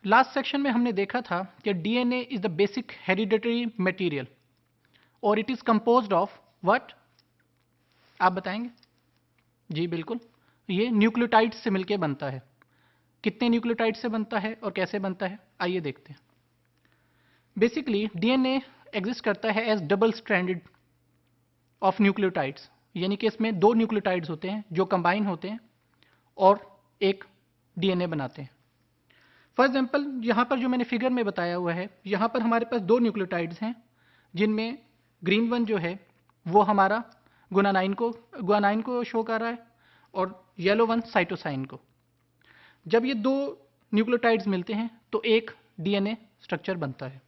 Last section में हमने देखा था कि DNA is the basic hereditary material और it is composed of what, आप बताएंगे? जी बिल्कुल, ये न्यूक्लियोटाइड्स से मिलकर बनता है। कितने न्यूक्लियोटाइड से बनता है और कैसे बनता है, आइए देखते हैं। बेसिकली डीएनए एग्जिस्ट करता है as double stranded of nucleotides, यानी कि इसमें दो न्यूक्लियोटाइड्स होते हैं जो कंबाइन होते हैं और एक डीएनए बनाते हैं। फॉर एग्जाम्पल यहाँ पर जो मैंने फिगर में बताया हुआ है, यहाँ पर हमारे पास दो न्यूक्लियोटाइड्स हैं जिनमें ग्रीन वन जो है वो हमारा गुआनाइन को शो कर रहा है और येलो वन साइटोसाइन को। जब ये दो न्यूक्लियोटाइड्स मिलते हैं तो एक डीएनए स्ट्रक्चर बनता है।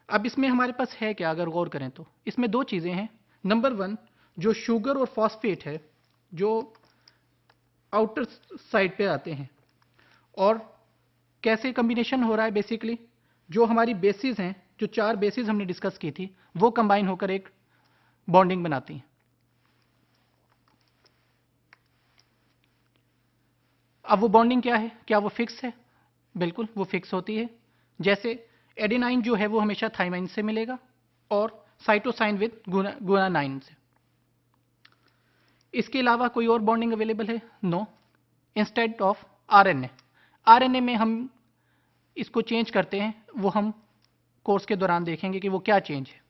अब इसमें हमारे पास है क्या, अगर गौर करें तो इसमें दो चीज़ें हैं। नंबर वन, जो शुगर और फॉस्फेट है जो आउटर साइड पे आते हैं, और कैसे कम्बिनेशन हो रहा है, बेसिकली जो हमारी बेसिस हैं, जो चार बेसिस हमने डिस्कस की थी, वो कंबाइन होकर एक बॉन्डिंग बनाती हैं। अब वो बॉन्डिंग क्या है, क्या वो फिक्स है? बिल्कुल वो फिक्स होती है। जैसे एडेनाइन जो है वो हमेशा थाइमाइन से मिलेगा और साइटोसाइन विद गुआनाइन से। इसके अलावा कोई और बॉन्डिंग अवेलेबल है? No. Instead of RNA, RNA में हम इसको चेंज करते हैं, वो हम कोर्स के दौरान देखेंगे कि वो क्या चेंज है।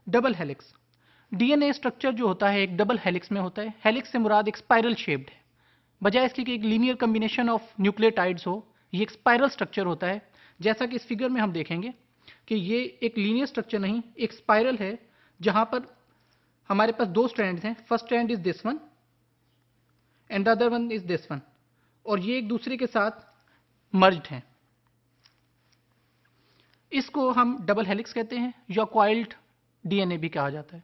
डबल हेलिक्स, डीएनए स्ट्रक्चर जो होता है एक डबल हेलिक्स में होता है। हेलिक्स से मुराद एक स्पाइरल शेप्ड है, बजाय इसके कि एक लीनियर कम्बिनेशन ऑफ न्यूक्लियोटाइड्स हो, ये एक स्पाइरल स्ट्रक्चर होता है। जैसा कि इस फिगर में हम देखेंगे कि ये एक लीनियर स्ट्रक्चर नहीं, एक स्पाइरल है, जहां पर हमारे पास दो स्ट्रैंड्स हैं। First strand is this one and the other one is this one, और ये एक दूसरे के साथ मर्ज्ड हैं। इसको हम डबल हेलिक्स कहते हैं या कॉइल्ड डीएनए भी कहा जाता है।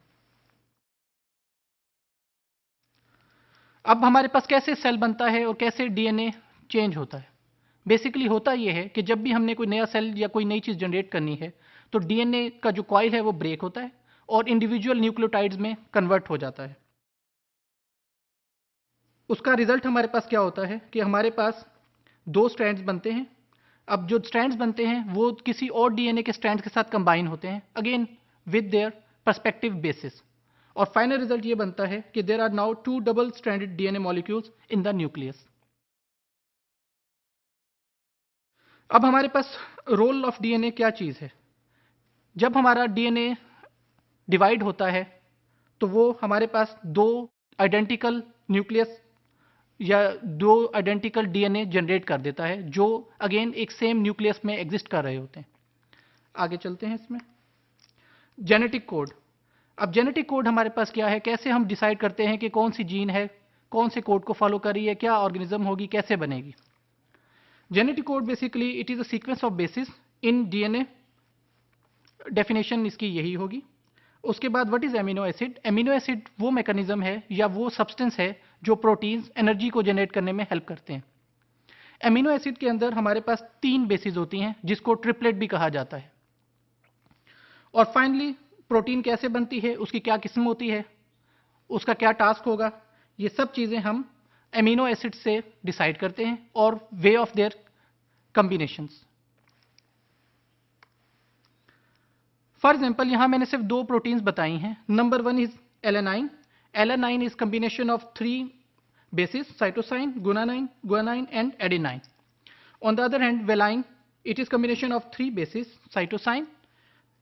अब हमारे पास कैसे सेल बनता है और कैसे डीएनए चेंज होता है। बेसिकली होता यह है कि जब भी हमने कोई नया सेल या कोई नई चीज़ जनरेट करनी है तो डीएनए का जो कॉइल है वो ब्रेक होता है और इंडिविजुअल न्यूक्लियोटाइड्स में कन्वर्ट हो जाता है। उसका रिजल्ट हमारे पास क्या होता है कि हमारे पास दो स्ट्रैंड्स बनते हैं। अब जो स्ट्रैंड्स बनते हैं वो किसी और डीएनए के स्ट्रैंड्स के साथ कंबाइन होते हैं, again with their perspective basis, और फाइनल रिजल्ट ये बनता है कि there are now two double stranded DNA molecules in the nucleus. अब हमारे पास रोल ऑफ डीएनए क्या चीज़ है। जब हमारा डीएनए डिवाइड होता है तो वो हमारे पास दो आइडेंटिकल न्यूक्लियस या दो आइडेंटिकल डीएनए जनरेट कर देता है जो अगेन एक सेम न्यूक्लियस में एग्जिस्ट कर रहे होते हैं। आगे चलते हैं इसमें। जेनेटिक कोड, अब जेनेटिक कोड हमारे पास क्या है, कैसे हम डिसाइड करते हैं कि कौन सी जीन है कौन से कोड को फॉलो कर रही है, क्या ऑर्गेनिज्म होगी, कैसे बनेगी। Genetic code basically it is a sequence of basis in DNA, definition इसकी यही होगी। उसके बाद what is amino acid, amino acid वो मैकेनिज्म है या वो सब्सटेंस है जो प्रोटीन्स एनर्जी को जनरेट करने में हेल्प करते हैं। एमिनो एसिड के अंदर हमारे पास तीन बेसिस होती हैं जिसको ट्रिपलेट भी कहा जाता है। और फाइनली प्रोटीन कैसे बनती है, उसकी क्या किस्म होती है, उसका क्या टास्क होगा, ये सब चीज़ें हम एमिनो एसिड से डिसाइड करते हैं और way of their combinations. For example यहाँ मैंने सिर्फ दो प्रोटीन्स बताई हैं। Number one is alanine, alanine is combination of three bases cytosine, guanine and adenine. On the other hand, valine, it is combination of three bases cytosine,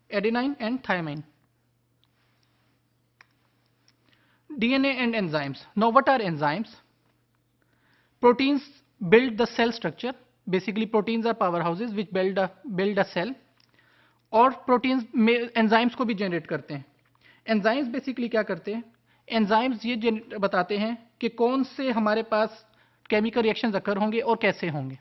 adenine and thymine. DNA and enzymes. Now what are enzymes? Proteins build the cell structure. Basically proteins are powerhouses which build a cell. और proteins में enzymes को भी generate करते हैं। Enzymes basically क्या करते हैं, enzymes ये बताते हैं कि कौन से हमारे पास केमिकल रिएक्शंस अकर होंगे और कैसे होंगे।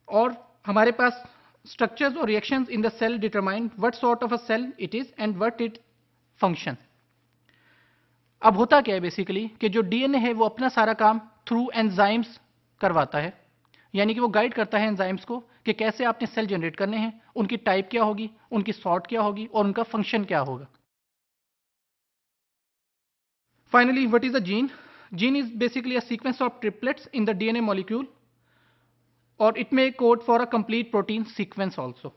और हमारे पास स्ट्रक्चर्स और reactions in the cell determine what sort of a cell it is and what it function. अब होता क्या है बेसिकली कि जो डीएनए है वो अपना सारा काम थ्रू एंजाइम्स करवाता है, यानी कि वो गाइड करता है एंजाइम्स को कि कैसे आपने सेल जनरेट करने हैं, उनकी टाइप क्या होगी, उनकी सॉर्ट क्या होगी और उनका फंक्शन क्या होगा। Finally, what is a gene? Gene is basically a sequence of triplets in the DNA molecule, or it may code for a complete protein sequence also.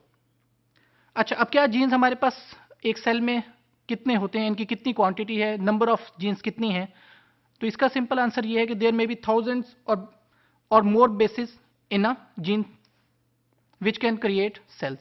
अच्छा, अब क्या जीन्स हमारे पास एक सेल में कितने होते हैं, इनकी कितनी क्वांटिटी है, नंबर ऑफ जीन्स कितनी है? तो इसका सिंपल आंसर ये है कि देयर मे बी थाउजेंड्स और more bases in a gene which can create sales.